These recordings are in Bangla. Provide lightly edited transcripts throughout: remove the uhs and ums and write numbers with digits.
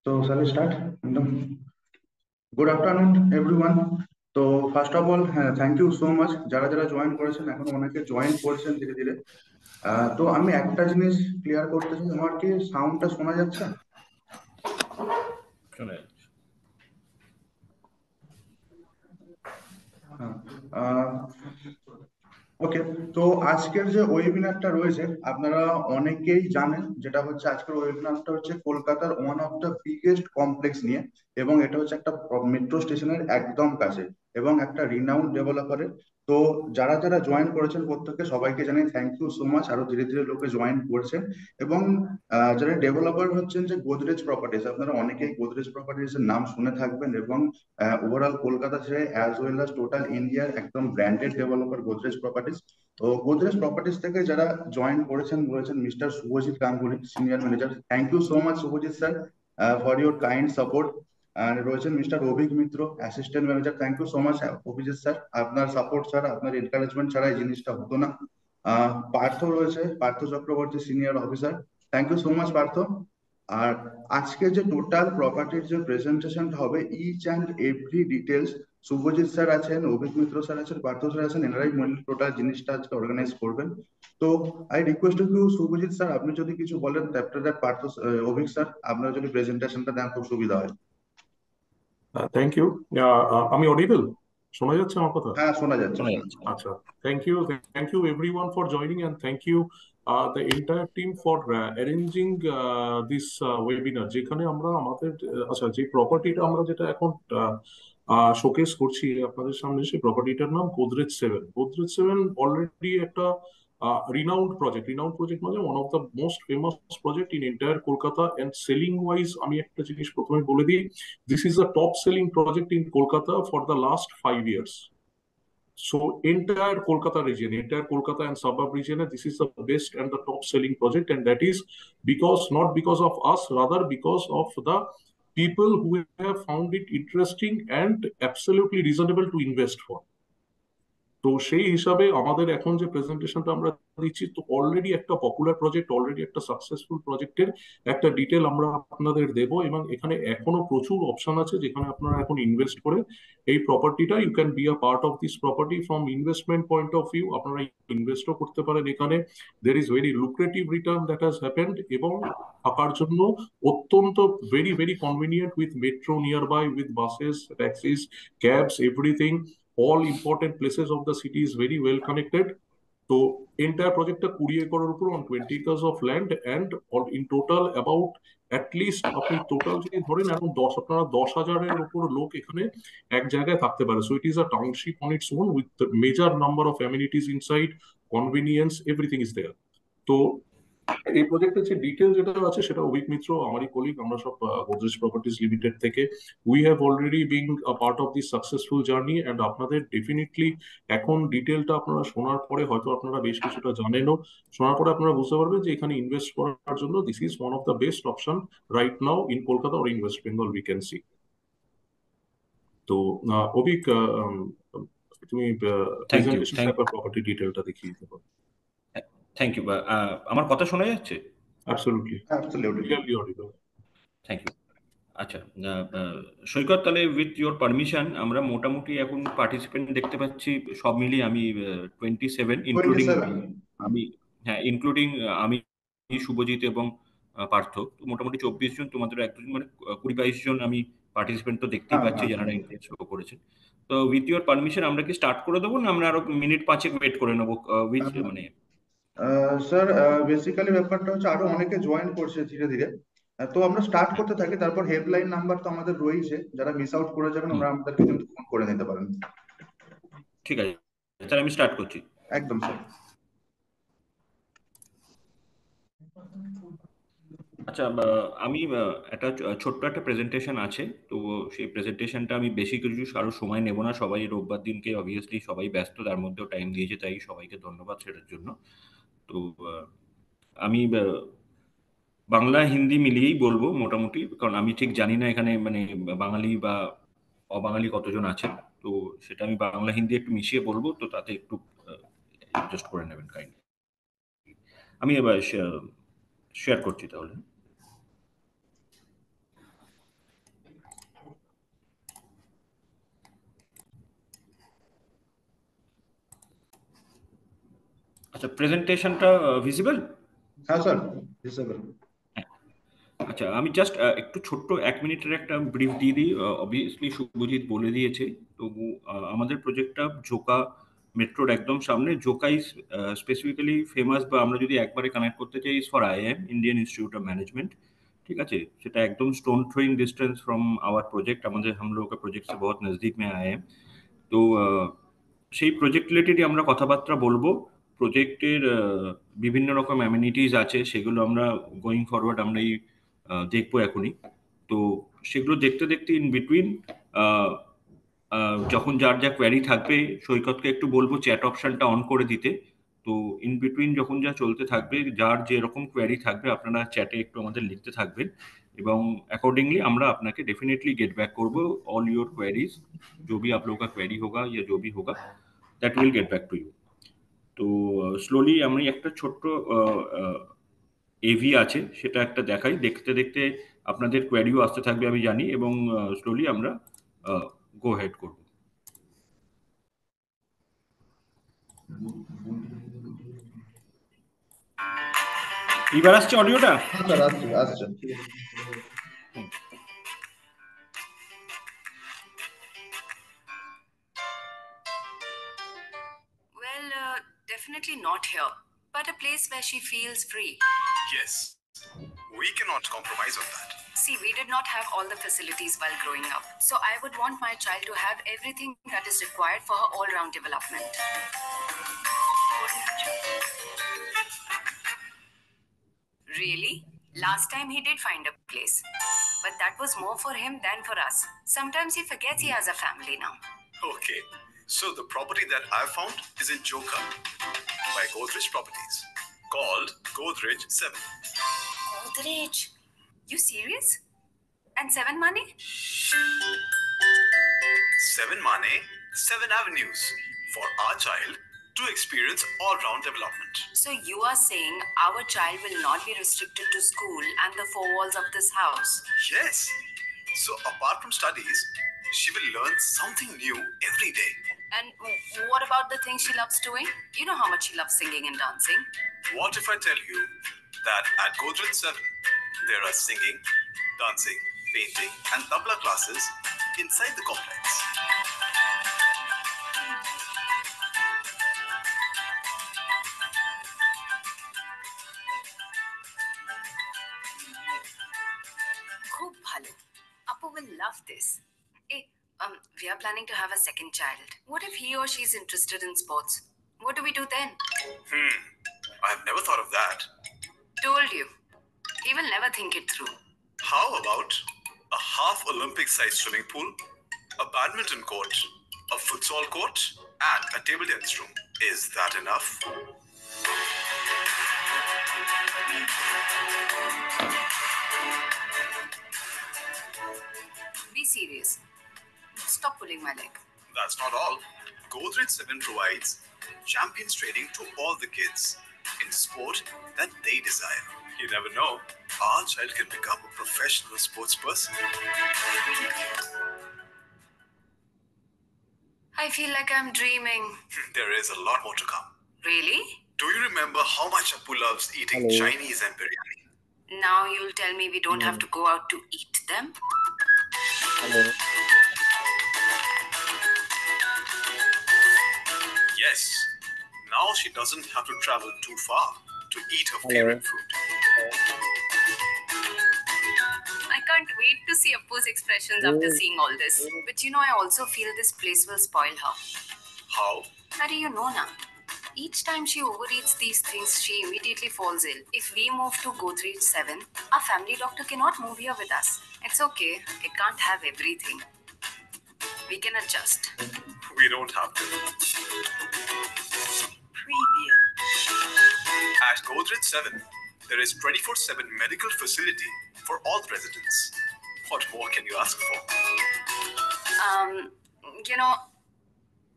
So shall we start? Good afternoon, everyone. তো ফার্স্ট অফ অল হ্যাঁ, থ্যাংক ইউ সো মাচ যারা যারা জয়েন করেছেন, এখন অনেকে জয়েন করছেন ধীরে ধীরে। তো আমি একটা জিনিস ক্লিয়ার করতে চাই, আমার কি সাউন্ডটা শোনা যাচ্ছে? শোনা হ্যাঁ। ওকে। তো আজকের যে ওয়েবিনারটা রয়েছে আপনারা অনেকেই জানেন, যেটা হচ্ছে আজকের ওয়েবিনারটা হচ্ছে কলকাতার one of the biggest complex নিয়ে, এবং এটা হচ্ছে একটা মেট্রো স্টেশনের একদম কাছে এবং একটা রিনাউন্ড ডেভেলপারের। তো যারা যারা জয়েন করেছেন প্রত্যেককে সবাইকে জানাই থ্যাংক ইউ সো মাচ, আরো ধীরে ধীরে লোকে জয়েন করছেন। এবং যারা ডেভেলপার হচ্ছেন যে গোদরেজ প্রপার্টিজ, আপনারা অনেকেই গোদরেজ প্রপার্টিজ এর নাম শুনে থাকবেন, এবং ওভারঅল কলকাতা ছেড়ে অ্যাজ ওয়েল অ্যাজ টোটাল ইন্ডিয়ার একদম ব্র্যান্ডেড ডেভেলপার গোদরেজ প্রপার্টিজ। তো গোদরেজ প্রপার্টিজ থেকে যারা জয়েন করেছেন রয়েছেন mister Shubhajit Ganguly, senior manager. Thank you so much Shubhajit sir for your kind support. আর রয়েছেন mister Avik Mitra, assistant manager. Thank you so much Abhijit sir, আপনার সাপোর্ট ছাড়া, আপনার এনকারেজমেন্ট ছাড়া এই জিনিসটা হতো না। পার্থ রয়েছে, Partha Chakraborty, senior officer. Thank you so much Partha. আর আজকে যে টোটাল প্রপার্টির যে প্রেজেন্টেশনটা হবে, each and every details Shubhajit sir আছেন, অভিক মিত্র স্যার আছেন, পার্থ স্যার আছেন, এনারাই টোটাল জিনিসটা আজকে অর্গানাইজ করবেন। তো I request you Subhajit sir, আপনি যদি কিছু বলেন, after that Partha, Avik sir আপনারা যদি প্রেজেন্টেশনটা দেন খুব সুবিধা হয়। Thank you. আমি অডিবল? শোনা যাচ্ছে আমার কথা? হ্যাঁ, শোনা যাচ্ছে। শোনা যাচ্ছে। আচ্ছা, thank you everyone for joining, and thank you the entire team for arranging this webinar, যেখানে আমরা আমাদের আচ্ছা যে প্রপার্টিটা আমরা যেটা এখন শোকেস করছি আপনাদের সামনে, সেই প্রপার্টিটার নাম গোদরেজ 7। গোদরেজ 7 অলরেডি একটা রিনাউন্ড প্রজেক্ট মানে one of the most famous project in entire Kolkata. And selling wise আমি একটা জিনিস প্রথমে বলে দিই, this is the top selling project in Kolkata for the last 5 years. So entire Kolkata and suburb region, this is the best and the top selling project, and that is because not because of us, rather because of the people who have found it interesting and absolutely reasonable to invest for. তো সেই হিসাবে আমাদের এখন যে প্রেজেন্টেশনটা আমরা দিচ্ছি, তো অলরেডি একটা পপুলার প্রজেক্ট, অলরেডি একটা সাকসেসফুল প্রজেক্টের একটা ডিটেল আমরা আপনাদের দেব, এবং এখানে এখনো প্রচুর অপশন আছে যেখানে আপনারা এখন ইনভেস্ট করে এই প্রপার্টিটা, you can be a part of this property from investment point of view. আপনারা ইনভেস্টও করতে পারেন এখানে। There is very lucrative return that has happened, এবং থাকার জন্য অত্যন্ত very very convenient, with metro nearby, with buses, taxis, cabs, everything. All important places of the city is very well connected. তো এন্টায়ার প্রজেক্টটা 20 একরের উপর on 20 acres of land, and in total about at least আপনি টোটাল যদি ধরেন এখন আপনারা 10,000-এর উপর লোক এখানে এক জায়গায় থাকতে পারে। So it is a township on its own with major number of amenities inside, convenience, everything is there. তো এই প্রজেক্টের যে ডিটেল যেটা আছে সেটা অভিক মিত্র, আমারই কলিগ, আমরা সব গোদরেজ প্রপার্টিজ লিমিটেড থেকে, we have already being a part of this successful journey. And আপনাদের ডেফিনেটলি এখন ডিটেলটা আপনারা শোনার পরে হয়তো আপনারা বেশ কিছুটা জানেনও, শোনার পরে আপনারা বুঝতে পারবেন যে এখানে ইনভেস্ট করার জন্য this is one of the best option right now in Kolkata or in West Bengal we can see. তো অভিক, তুমি প্রেজেন্টেশন প্রপার্টি ডিটেলটা দেখিয়ে দিতে পারো। Thank you. আমার কথা শোনা যাচ্ছে? Absolutely, absolutely clearly audible. Thank you. আচ্ছা, সৈকত, তাহলে উইথ ইউর পারমিশন আমরা মোটামুটি এখন পার্টিসিপেন্ট দেখতে পাচ্ছি সব মিলিয়ে আমি 27, ইনক্লুডিং 27। আমি, হ্যাঁ ইনক্লুডিং আমি, শুভজিৎ এবং পার্থ। তো মোটামুটি 24 জন, তোমাদের একজন মানে 20-22 জন আমি পার্টিসিপেন্ট তো দেখতেই পাচ্ছি যারা ইন্টারেস্ট শো করেছেন। তো উইথ ইউর পারমিশন আমরা কি স্টার্ট করে দেবো, না আমরা আরো মিনিট 5 ওয়েট করে নেবো? উইথ মানে স্যার বেসিক্যালি ব্যাপারটা হচ্ছে আরো অনেকে জয়েন করছে ধীরে ধীরে। তো আমরা স্টার্ট করতে থাকি, তারপর হেল্পলাইন নাম্বার তো আমাদের রয়েছে, যারা মিস আউট করে যাবেন ওরা আমাদেরকে কিন্তু ফোন করে নিতে পারেন। ঠিক আছে, তাহলে আমি স্টার্ট করছি। একদম স্যার। আচ্ছা, আমি একটা ছোট্ট একটা প্রেজেন্টেশন আছে, তো সেই প্রেজেন্টেশনটা আমি বেশি কিছু আরো সময় নেব না। সবাই রোববার দিনকে অবভিয়াসলি সবাই ব্যস্ত, তার মধ্যেও টাইম দিয়েছে, তাই সবাইকে ধন্যবাদ সেটার জন্য। তো আমি বাংলা হিন্দি মিলিয়েই বলবো মোটামুটি, কারণ আমি ঠিক জানি না এখানে মানে বাঙালি বা অবাঙালি কতজন আছেন। তো সেটা আমি বাংলা হিন্দি একটু মিশিয়ে বলবো, তো তাতে একটু অ্যাডজাস্ট করে নেবেন কাইন্ডলি। আমি এবার শেয়ার করছি তাহলে। আচ্ছা, প্রেজেন্টেশনটা ভিজিবল? হ্যাঁ স্যার, ডিসেবল। আচ্ছা, আমি জাস্ট একটু ছোট্ট 1 মিনিটের একটা ব্রিফ দিয়ে দিই। অবভিয়াসলি শুভজিৎ বলে দিয়েছে। তবু আমাদের প্রজেক্টটা জোকা মেট্রোর একদম সামনে। জোকাই স্পেসিফিক্যালি ফেমাস, বা আমরা যদি একবারে কানেক্ট করতে চাই, is for IIM, Indian Institute of Management. ठीक আছে, সেটা একদম stone throwing distance from our project. আমাদের हम लोगों का प्रोजेक्ट से बहुत नजदीक में आईआईएम। তো সেই প্রজেক্ট রিলেটেডই আমরা কথাবার্তা বলবো। প্রজেক্টের বিভিন্ন রকম অ্যামিনিটিস আছে, সেগুলো আমরা গোয়িং ফরওয়ার্ড আমরাই দেখবো এখনই। তো সেগুলো দেখতে দেখতে ইন বিটুইন যখন যার যা কোয়ারি থাকবে, সৈকতকে একটু বলবো চ্যাট অপশনটা অন করে দিতে। তো ইন বিটুইন যখন যা চলতে থাকবে, যার যেরকম কোয়ারি থাকবে আপনারা চ্যাটে একটু আমাদের লিখতে থাকবেন, এবং अकॉर्डिंगली আমরা আপনাকে डेफिनेटली गेट बैक করব ऑल योर क्वेरीज। जो भी आप लोगों का क्वेरी होगा या जो भी होगा, that will get back to you. তো স্লোলি আমি একটা ছোট্ট এভি আছে, সেটা একটা দেখাই। দেখতে দেখতে আপনাদের কোয়েরিও আসতে থাকবে আমি জানি, এবং স্লোলি আমরা গো হেড করব। এবার আসছে অডিওটা? হ্যাঁ স্যার, আসছে আসছে। Well, definitely not here, but a place where she feels free. Yes, we cannot compromise on that. See, we did not have all the facilities while growing up, so I would want my child to have everything that is required for her all-round development. Really? Last time he did find a place, but that was more for him than for us. Sometimes he forgets he has a family now. Okay, so the property that I found is in Joka by Godrej Properties, called Godrej 7. Godrej? You serious? And 7 money? 7 Mane, 7 avenues for our child to experience all-round development. So you are saying our child will not be restricted to school and the four walls of this house? Yes, so apart from studies, she will learn something new every day. And what about the things she loves doing? You know how much she loves singing and dancing. What if I tell you that at Godrej 7, there are singing, dancing, painting, and tabla classes inside the complex? Khub bhalo. Apu will love this. Hey, we are planning to have a second child. What if he or she is interested in sports? What do we do then? I've never thought of that. Told you. He will never think it through. How about a half Olympic sized swimming pool, a badminton court, a futsal court, and a table tennis room? Is that enough? Be serious. Stop pulling my leg. That's not all. Godrej 7 provides champions training to all the kids in sport that they desire. You never know, our child can become a professional sports person. I feel like I'm dreaming. There is a lot more to come. Really? Do you remember how much Apu loves eating Hello. Chinese and biryani? Now you'll tell me we don't have to go out to eat them? Hello. Yes. Now she doesn't have to travel too far to eat her Hello. favorite food. I can't wait to see Appu's expressions after seeing all this. But you know, I also feel this place will spoil her. How? How do you know now? Each time she overeats these things, she immediately falls ill. If we move to Godrej 7, our family doctor cannot move here with us. It's okay. It can't have everything. We can adjust. We don't have to. Preview. At Godrej 7, there is 24/7 medical facility for all the residents. What more can you ask for? You know,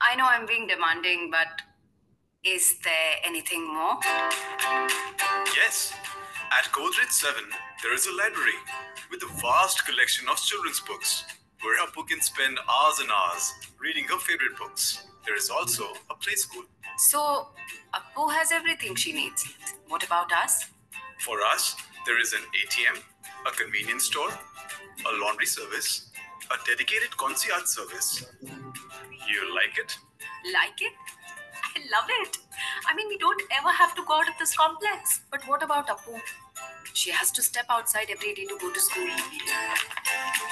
I know I'm being demanding, but is there anything more? Yes. At Godrej 7, there is a library with a vast collection of children's books where Apu can spend hours and hours reading her favorite books. There is also a play school So, Appu has everything she needs. What about us? For us, there is an ATM, a convenience store, a laundry service, a dedicated concierge service. You like it? Like it? I love it. I mean, we don't ever have to go out of this complex. But what about Appu? She has to step outside every day to go to school.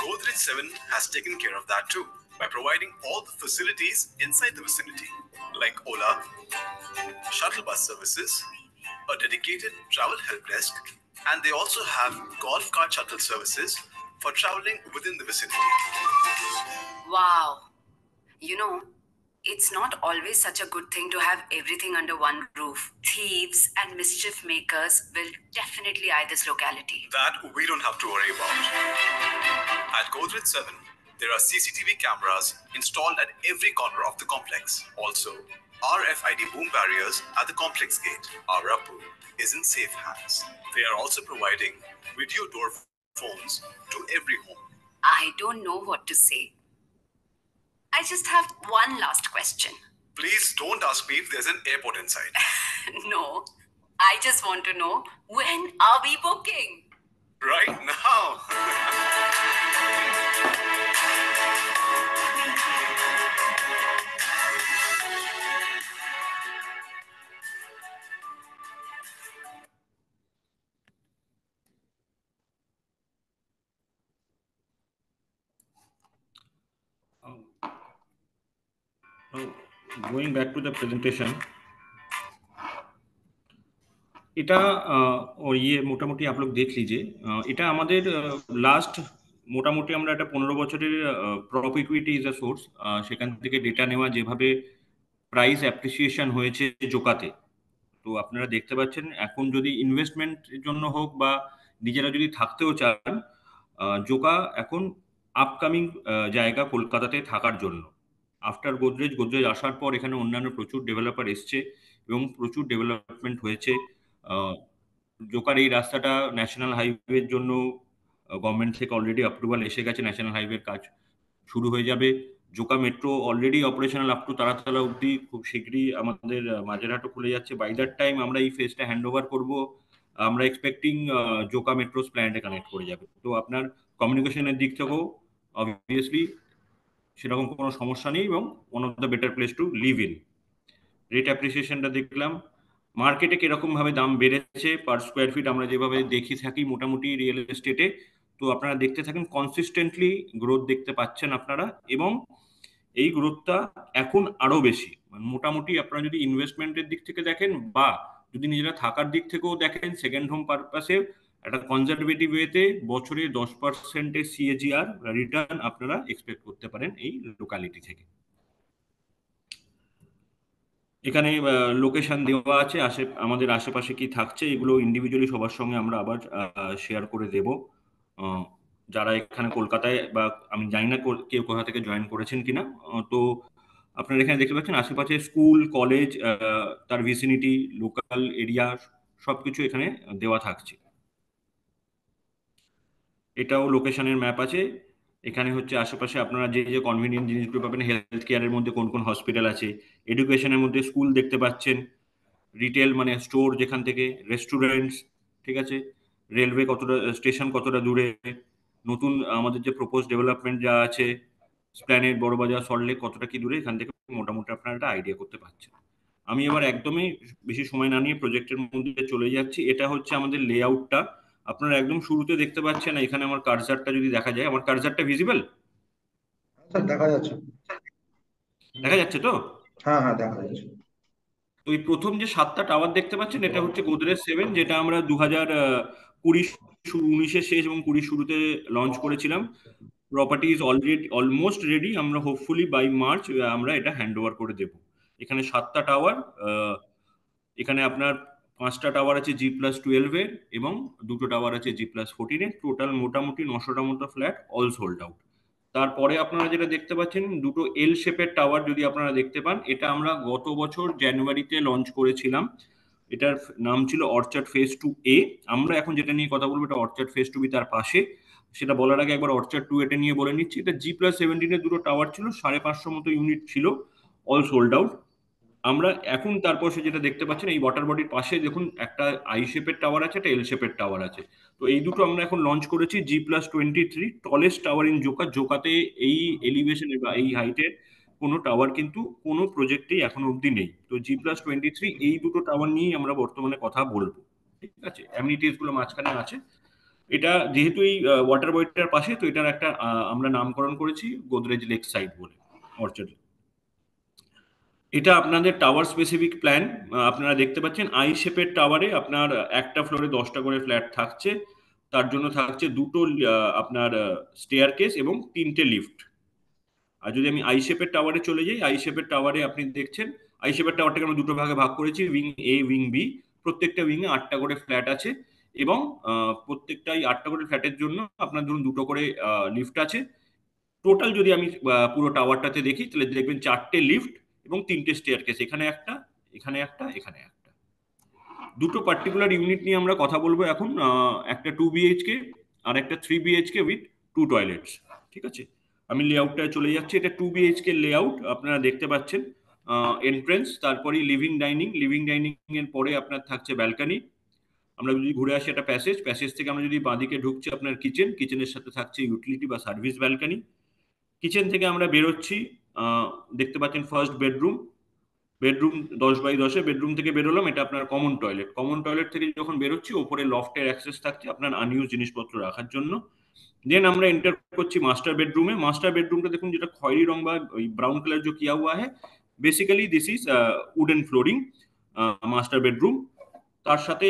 Godrej 7 has taken care of that too by providing all the facilities inside the vicinity, like Ola, shuttle bus services, a dedicated travel help desk, and they also have golf cart shuttle services for traveling within the vicinity. Wow. You know, it's not always such a good thing to have everything under one roof. Thieves and mischief makers will definitely eye this locality. That we don't have to worry about. At Godrej 7, there are CCTV cameras installed at every corner of the complex. Also, RFID boom barriers at the complex gate. Our Appu is in safe hands. They are also providing video door phones to every home. I don't know what to say. I just have one last question. Please don't ask me if there's an airport inside. No, I just want to know, when are we booking? Right now. Going back to the presentation, এটা और ये মোটামুটি आप लोग देख लीजिए, এটা আমাদের লাস্ট মোটামুটি আমরা একটা 15 বছরের prop equity is a source, সেখান থেকে ডেটা নেওয়া, যেভাবে প্রাইস অ্যাপ্রিসিয়েশন হয়েছে জোকাতে। তো আপনারা দেখতে পাচ্ছেন এখন যদি ইনভেস্টমেন্টের জন্য হোক বা নিজেরা যদি থাকতেও চান, জোকা এখন আপকামিং জায়গা কলকাতাতে থাকার জন্য। আফটার গোদরেজ আসার পর এখানে অন্যান্য প্রচুর ডেভেলপার এসছে এবং প্রচুর ডেভেলপমেন্ট হয়েছে। জোকার এই রাস্তাটা ন্যাশনাল হাইওয়ের জন্য গভর্নমেন্ট থেকে অলরেডি অ্যাপ্রুভাল এসে গেছে, ন্যাশনাল হাইওয়ের কাজ শুরু হয়ে যাবে। Joka metro already operational up to Taratala অব্দি, খুব শীঘ্রই আমাদের মাঝেরহাটও খুলে যাচ্ছে। বাই দ্যাট টাইম আমরা এই ফেজটা হ্যান্ড ওভার করবো। আমরা এক্সপেক্টিং জোকা মেট্রো প্ল্যান্টে কানেক্ট করে যাবে। তো আপনার কমিউনিকেশনের দিক থেকেও অবভিয়াসলি সেরকম কোনো সমস্যা নেই এবং one of the better place to live in. Rate অ্যাপ্রিসিয়েশনটা দেখলাম, মার্কেটে কিরকম ভাবে দাম বেড়েছে পার স্কোয়ার ফিট আমরা যেভাবে দেখি থাকি মোটামুটি রিয়েল এস্টেটে। তো আপনারা দেখতে থাকেন, কনসিস্টেন্টলি গ্রোথ দেখতে পাচ্ছেন আপনারা, এবং এই গ্রোথটা এখন আরো বেশি। মোটামুটি আপনারা যদি ইনভেস্টমেন্টের দিক থেকে দেখেন বা যদি নিজেরা থাকার দিক থেকেও দেখেন, সেকেন্ড হোম পারপাসে একটা কনজারভেটিভ ওয়েতে বছরে 10% সিএজিআর রিটার্ন আপনারা এক্সপেক্ট করতে পারেন এই লোকালিটি থেকে। এখানে লোকেশন দেওয়া আছে, আমাদের আশেপাশে কি থাকছে, এগুলো ইন্ডিভিজুয়ালি সবার সঙ্গে আমরা আবার শেয়ার করে দেব। যারা এখানে কলকাতায়, বা আমি জানি না কেউ কোথা থেকে জয়েন করেছেন কিনা, তো আপনারা এখানে দেখতে পাচ্ছেন আশেপাশে স্কুল, কলেজ, তার ভিসিনিটি, লোকাল এরিয়া সবকিছু এখানে দেওয়া থাকছে। এটাও লোকেশনের ম্যাপ আছে। এখানে হচ্ছে আশেপাশে আপনারা যে যে কনভিনিয়েন্ট জিনিসগুলো পাবেন, হেলথ কেয়ারের মধ্যে কোন কোন হসপিটাল আছে, এডুকেশনের মধ্যে স্কুল দেখতে পাচ্ছেন, রিটেল মানে স্টোর যেখান থেকে, রেস্টুরেন্টস, ঠিক আছে, রেলওয়ে কতটা, স্টেশন কতটা দূরে, নতুন আমাদের যে প্রপোজ ডেভেলপমেন্ট যা আছে, স্প্ল্যানেড, বড়বাজার, সল্টলেক কতটা কি দূরে, এখান থেকে মোটামুটি আপনারা একটা আইডিয়া করতে পারছেন। আমি এবার একদমই বেশি সময় না নিয়ে প্রজেক্টের মধ্যে চলে যাচ্ছি। এটা হচ্ছে আমাদের লেআউটটা। আপনারা একদম শুরুতে দেখতে পাচ্ছেন, এখানে আমার কার্সারটা যদি দেখা যায়, আমার কার্সারটা ভিজিবল? স্যার দেখা যাচ্ছে। দেখা যাচ্ছে তো? হ্যাঁ হ্যাঁ দেখা যাচ্ছে। তো এই প্রথম যে 7টা টাওয়ার দেখতে পাচ্ছেন, এটা হচ্ছে গোদরেজ 7, যেটা আমরা 2020-19-এর শেষ এবং 20 শুরুতে লঞ্চ করেছিলাম। Property is already almost ready. আমরা হোপফুলি বাই মার্চ আমরা এটা হ্যান্ড ওভার করে দেব। এখানে 7টা টাওয়ার, এখানে আপনার 5টা টাওয়ার আছে G+12 এর এবং 2টো টাওয়ার আছে G+14 এর। টোটাল মোটামুটি 900টার মতো ফ্ল্যাট অল সোল্ড আউট। তারপরে আপনারা যেটা দেখতে পাচ্ছেন, 2টো এল শেপের টাওয়ার যদি আপনারা দেখতে পান, এটা আমরা গত বছর জানুয়ারিতে লঞ্চ করেছিলাম। এটার নাম ছিল অর্চার্ড ফেজ 2A। আমরা এখন যেটা নিয়ে কথা বলবো, এটা অর্চার্ড ফেজ 2B তার পাশে। সেটা বলার আগে একবার অর্চার্ড 2 এটা নিয়ে বলে নিচ্ছি। এটা G+17 এর 2টো টাওয়ার ছিল, 550 মতো ইউনিট ছিল, অল সোল্ড আউট। আমরা এখন তারপর সে যেটা দেখতে পাচ্ছেন এই ওয়াটার বডির পাশে দেখুন একটা আই শেপের টাওয়ার আছে, একটা এল শেপের টাওয়ার আছে। তো এই দুটো আমরা এখন লঞ্চ করেছি G+23 tallest tower in Joka. জোকাতে এই এলিভেশনে বা এই হাইটের কোনো টাওয়ার কিন্তু কোনো প্রজেক্টেই এখনো অবধি নেই। তো G+23 এই দুটো টাওয়ার নিয়েই আমরা বর্তমানে কথা বলবো, ঠিক আছে। অ্যামিনিটিস গুলো মাঝখানে আছে। এটা যেহেতু এই ওয়াটার বডিটার পাশে, তো এটার একটা আমরা নামকরণ করেছি গোদরেজ লেক সাইড বলে, অর্চার্ড। এটা আপনাদের টাওয়ার স্পেসিফিক প্ল্যান। আপনারা দেখতে পাচ্ছেন আই শেপের টাওয়ারে আপনার একটা ফ্লোরে 10টা করে ফ্ল্যাট থাকছে। তার জন্য থাকছে দুটো আপনার স্টেয়ার কেস এবং 3টে লিফট। আর যদি আমি আই শেপের টাওয়ারে চলে যাই, আই শেপের টাওয়ারে আপনি দেখছেন আই শেপের টাওয়ারটাকে আমরা দুটো ভাগে ভাগ করেছি, উইং এ, উইং বি। প্রত্যেকটা উইং এ 8টা করে ফ্ল্যাট আছে এবং প্রত্যেকটাই 8টা করে ফ্ল্যাটের জন্য আপনার ধরুন দুটো করে লিফট আছে। টোটাল যদি আমি পুরো টাওয়ারটাতে দেখি তাহলে দেখবেন 4টে লিফট এবং 3টে স্টেয়ার কেস, এখানে একটা, এখানে একটা, এখানে একটা। দুটো পার্টিকুলার ইউনিট নিয়ে আমরা কথা বলবো এখন, একটা 2 বিএইচকে আর একটা 3 বিএইচকে উইথ 2 টয়লেটস, ঠিক আছে। আমি লেআউটটায় চলে যাচ্ছি। এটা 2 বিএইচকে লেআউট, আপনারা দেখতে পাচ্ছেন এন্ট্রেন্স, তারপরেই লিভিং ডাইনিং, লিভিং ডাইনিং এর পরে আপনার থাকছে ব্যালকনি। আমরা যদি ঘুরে আসি একটা প্যাসেজ, প্যাসেজ থেকে আমরা যদি বাঁদিকে ঢুকছি আপনার কিচেন, কিচেনের সাথে থাকছে ইউটিলিটি বা সার্ভিস ব্যালকনি। কিচেন থেকে আমরা বেরোচ্ছি, দেখতে পাচ্ছেন first bedroom, bedroom 10x10। Bedroom থেকে বেরোলাম, এটা আপনার কমন টয়লেট। কমন টয়লেট থেকে যখন বেরোচ্ছি ওপরে লফটের অ্যাক্সেস থাকছে আপনার আনইউজ জিনিসপত্র রাখার জন্য। দেন আমরা এন্টার করছি মাস্টার বেডরুমে। মাস্টার বেডরুমটা দেখুন যেটা খয়েরি রং বা ওই ব্রাউন কালার जो किया हुआ है, basically this is wooden flooring master bedroom. তার সাথে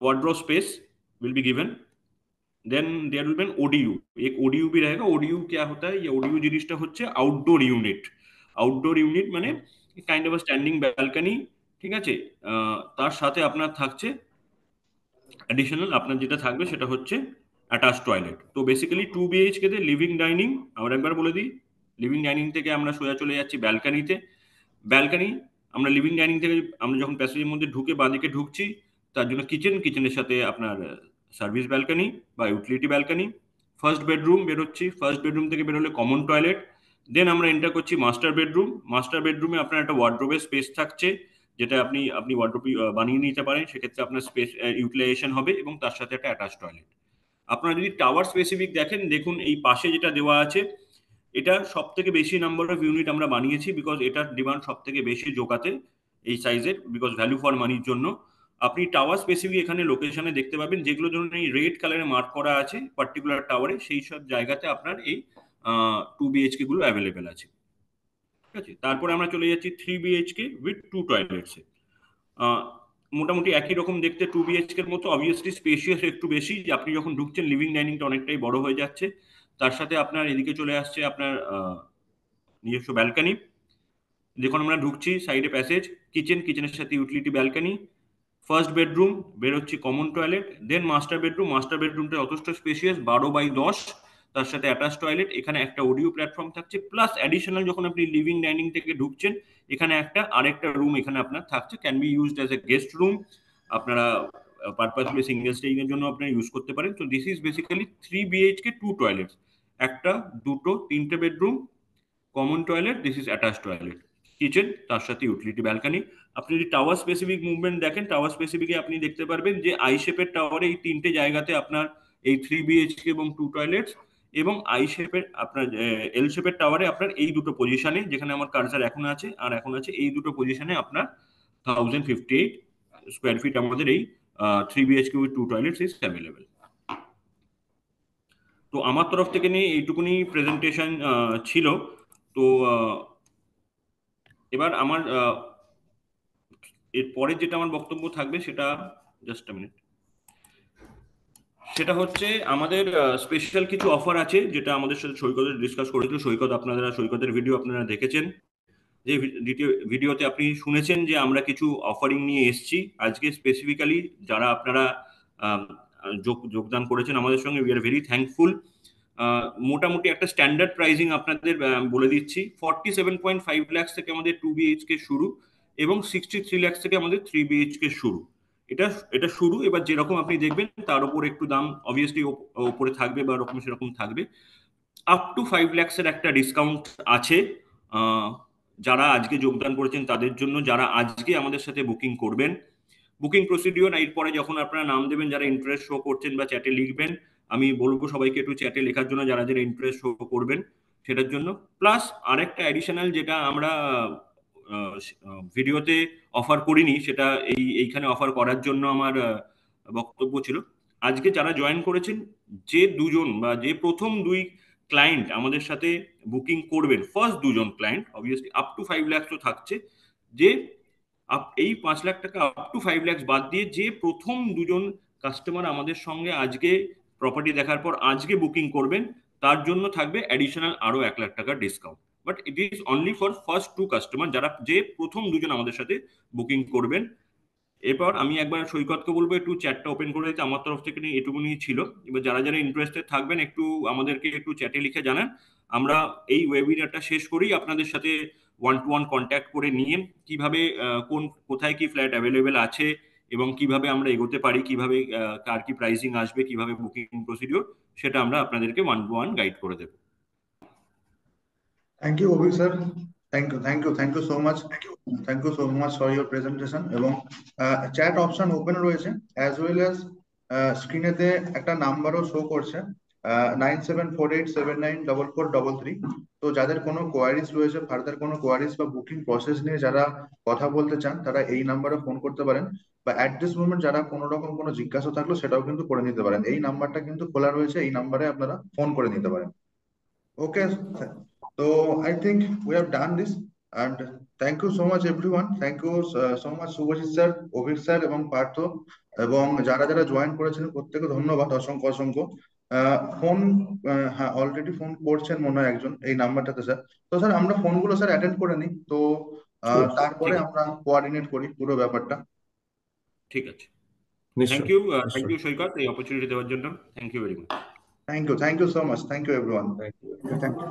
wardrobe space will be given. Then there will be an ODU, एक ओडीयू भी रहेगा। ओडीयू क्या होता है, ये ओडीयू জিনিসটা হচ্ছে আউটডোর ইউনিট। আউটডোর ইউনিট মানে কাইন্ড অফ স্ট্যান্ডিং ব্যালকনি, ঠিক আছে। তার সাথে আপনার থাকছে অ্যাডিশনাল, আপনার যেটা থাকবে সেটা হচ্ছে অ্যাটাচ টয়লেট। তো বেসিক্যালি 2 বিএইচকে তে লিভিং ডাইনিং, আমরা একবার বলে দিই, লিভিং ডাইনিং থেকে আমরা সোজা চলে যাচ্ছি ব্যালকনিতে। ব্যালকনি, আমরা লিভিং ডাইনিং থেকে আমরা যখন প্যাসেজের মধ্যে ঢুকে বাঁদিকে ঢুকছি, তার জন্য কিচেন, কিচেনের সাথে আপনার সার্ভিস ব্যালকনি বা ইউটিলিটি ব্যালকনি। ফার্স্ট বেডরুম বেরোচ্ছি, ফার্স্ট বেডরুম থেকে বেরোলে কমন টয়লেট। দেন আমরা এন্টার করছি মাস্টার বেডরুম। মাস্টার বেডরুমে আপনার একটা ওয়ার্ডরোবের স্পেস থাকছে, যেটা আপনি ওয়ার্ডরোব বানিয়ে নিতে পারেন, সেক্ষেত্রে আপনার স্পেস ইউটিলাইজেশন হবে এবং তার সাথে একটা অ্যাটাচ টয়লেট। আপনারা যদি টাওয়ার স্পেসিফিক দেখেন, দেখুন এই পাশে যেটা দেওয়া আছে, এটা সব থেকে বেশি নাম্বার অফ ইউনিট আমরা বানিয়েছি বিকজ এটার ডিমান্ড সব থেকে বেশি জোকাতে এই সাইজের, বিকজ ভ্যালু ফর মানির জন্য। আপনি টাওয়ার স্পেসিফিক এখানে লোকেশনে দেখতে পাবেন, যেগুলো ধরুন এই রেড কালারে মার্ক করা আছে পার্টিকুলার টাওয়ারে, সেই সব জায়গাতে আপনার এই 2 বিএইচকে গুলো অ্যাভেলেবেল আছে, ঠিক আছে। তারপরে আমরা চলে যাচ্ছি 3 বিএইচকে উইথ 2 টয়লেটস। মোটামুটি একই রকম দেখতে 2 বিএইচকে এর মতো, অবভিয়াসলি স্পেশিয়াস একটু বেশি। আপনি যখন ঢুকছেন লিভিং ডাইনিংটা অনেকটাই বড় হয়ে যাচ্ছে। তার সাথে আপনার এদিকে চলে আসছে আপনার নিজস্ব ব্যালকনি। যখন আমরা ঢুকছি সাইডে প্যাসেজ, কিচেন, কিচেনের সাথে ইউটিলিটি ব্যালকনি। ফার্স্ট বেডরুম বেরোচ্ছি কমন টয়লেট। দেন মাস্টার বেডরুম, মাস্টার বেডরুমটা যথেষ্ট স্পেশিয়াস, 12x10, তার সাথে অ্যাটাচ টয়লেট। এখানে একটা অডিও প্ল্যাটফর্ম থাকছে, প্লাস অ্যাডিশনাল যখন আপনি লিভিং ডাইনিং থেকে ঢুকছেন এখানে আরেকটা রুম এখানে আপনার থাকছে, can be used as a guest room. আপনারা পারপাসলি সিঙ্গেল স্টেইং এর জন্য আপনারা ইউজ করতে পারেন। তো this is basically 3 BHK 2 toilets, একটা, দুটো, 3টে bedroom, common toilet, this is attach toilet, kitchen, তার সাথে ইউটিলিটি ব্যালকনি। আপনি যদি টাওয়ার স্পেসিফিক মুভমেন্ট দেখেন, টাওয়ার স্পেসিফিকে আপনি দেখতে পারবেন যে আই শেপের টাওয়ারে এই 3টে জায়গাতে আপনার এই 3 বিএইচকে এবং 2 টয়লেটস, এবং আই শেপের আপনার এল শেপের টাওয়ারে আপনার এই দুটো পজিশনে, যেখানে আমার কার্সার এখন আছে আর এখন আছে, এই দুটো পজিশনে আপনার 1058 স্কোয়ার ফিট আমাদের এই 3 BHK with 2 toilets is available. তো আমার তরফ থেকে নিয়ে এইটুকুনি প্রেজেন্টেশন ছিল। তো এবার আমার এর পরে যেটা আমার বক্তব্য থাকবে সেটা, জাস্ট আ মিনিট, সেটা হচ্ছে আমাদের স্পেশাল কিছু অফার আছে, যেটা আমাদের সাথে সৈকতের ডিসকাস করেছিল। সৈকতের ভিডিও আপনারা দেখেছেন, যে ভিডিওতে আপনি শুনেছেন যে আমরা কিছু অফারিং নিয়ে এসেছি আজকে স্পেসিফিক্যালি। যারা আপনারা যোগদান করেছেন আমাদের সঙ্গে, উই আর ভেরি থ্যাঙ্কফুল। মোটামুটি একটা স্ট্যান্ডার্ড প্রাইজিং আপনাদের বলে দিচ্ছি। 47.5 লাখ থেকে আমাদের 2 বিএইচকে শুরু এবং 63 লাখ থেকে আমাদের 3 বিএইচকে শুরু। এটা শুরু। এবার যেরকম আপনি দেখবেন তার উপর একটু দাম অবভিয়াসলি উপরে থাকবে বা সেরকম থাকবে। আপ টু 5 লাখসের একটা ডিসকাউন্ট আছে যারা আজকে যোগদান করেছেন তাদের জন্য, যারা আজকে আমাদের সাথে বুকিং করবেন, বুকিং প্রসিডিওর এরপরে যখন আপনারা নাম দেবেন, যারা ইন্টারেস্ট শো করছেন বা চ্যাটে লিখবেন, আমি বলবো সবাইকে একটু চ্যাটে লেখার জন্য, যারা যারা ইন্টারেস্ট শো করবেন সেটার জন্য। প্লাস আরেকটা অ্যাডিশনাল যেটা আমরা ভিডিওতে অফার করিনি, সেটা এইখানে অফার করার জন্য আমার বক্তব্য ছিল। আজকে যারা জয়েন করেছেন, যে দুজন বা যে প্রথম দুই ক্লায়েন্ট আমাদের সাথে বুকিং করবেন, ফার্স্ট দুজন client obviously up to 5 lakh তো থাকছে, যে এই 5 লাখ টাকা আপ টু 5 লাখ বাদ দিয়ে যে প্রথম দুজন কাস্টমার আমাদের সঙ্গে আজকে প্রপার্টি দেখার পর আজকে বুকিং করবেন, তার জন্য থাকবে অ্যাডিশনাল আরো 1 লাখ টাকা discount. But it is only for first to customer, যারা যে প্রথম দুজন আমাদের সাথে বুকিং করবেন। এরপর আমি একবার সৈকতকে বলবো একটু চ্যাটটা ওপেন করে দিতে, আমার তরফ থেকে এটুকুনি ছিল। এবার যারা যারা ইন্টারেস্টেড থাকবেন একটু আমাদেরকে একটু চ্যাটে লিখে জানান, আমরা এই ওয়েবিনারটা শেষ করেই আপনাদের সাথে 1-to-1 কন্ট্যাক্ট করে নিয়ে কিভাবে কোথায় কি ফ্ল্যাট অ্যাভেলেবেল আছে এবং কিভাবে আমরা এগোতে পারি, কিভাবে কার কি প্রাইসিং আসবে, কিভাবে বুকিং প্রসিডিওর, সেটা আমরা আপনাদেরকে 1-to-1 গাইড করে দেবো। Thank you Abhi sir, thank you so much, thank you so much for your presentation. এবং চ্যাট অপশন ওপেন রয়েছে, অ্যাজ ওয়েল অ্যাজ স্ক্রিনেতে একটা নাম্বারও শো করছে 9748794433। তো যাদের কোনো কোয়ারিজ রয়েছে, ফার্দার কোনো কোয়ারিজ বা বুকিং প্রসেস নিয়ে যারা কথা বলতে চান, তারা এই নাম্বারে ফোন করতে পারেন, বা অ্যাট দিস মোমেন্ট যারা কোনো রকম কোনো জিজ্ঞাসা থাকলো সেটাও কিন্তু করে নিতে পারেন। এই নাম্বারটা কিন্তু খোলা রয়েছে, এই নাম্বারে আপনারা ফোন করে নিতে পারেন। Okay, so I think we have done this, and thank you so much everyone. Thank you so much Subhajit sir, Ovik sir এবং পার্থ, এবং যারা যারা জয়েন করেছেন প্রত্যেকে ধন্যবাদ, অসংখ্য অসংখ্য। ফোন হ্যাঁ অলরেডি ফোন করছেন মনে হয় একজন এই নাম্বারটাতে স্যার। তো স্যার আমরা ফোনগুলো স্যার অ্যাটেন্ড করে নিই, তো তারপরে আমরা কোঅর্ডিনেট করি পুরো ব্যাপারটা। ঠিক আছে, নিশ্চয়ই থ্যাংক ইউ সৈকত এই অপরচুনিটি দেওয়ার জন্য। Thank you very much. Thank you so much, thank you everyone. Thank you. Thank you.